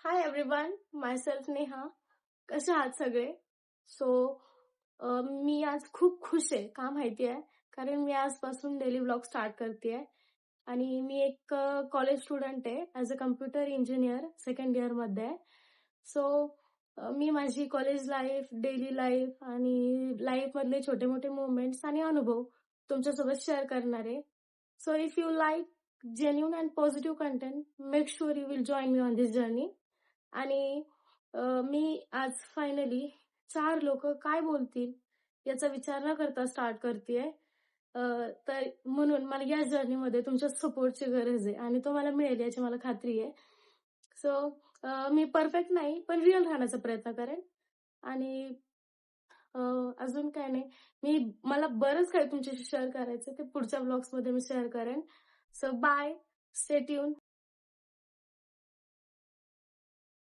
Hi everyone, myself Neha. कसे आहात सगळे? सो मी आज खूप खुश आहे. का माहिती आहे? कारण मी आजपासून डेली व्लॉग स्टार्ट करतेय आणि मी एक कॉलेज स्टुडंट आहे. As a computer engineer second इयरमध्ये आहे. सो मी माझी कॉलेज लाईफ, डेली लाईफ आणि लाईफमधले छोटे-मोठे मोमेंट्स आणि अनुभव तुमच्यासोबत शेअर करणार आहे. So if you like genuine and positive content, make sure you will join me on this journey. आणि मी आज फायनली 4 लोक काय बोलतील याचा विचार न करता स्टार्ट करतेय. तर म्हणून मला या जर्नीमध्ये तुमच्या सपोर्टची गरज आहे आणि तो मला मिळेल याची मला खात्री आहे. सो मी परफेक्ट नाही, पण रिअल राहण्याचा प्रयत्न करेन. आणि अ, अजून काय नाही. मला बरंच काही तुमच्याशी शेअर करायचं ते पुढच्या व्लॉग्समध्ये मी शेअर करेन. So bye. Stay tune.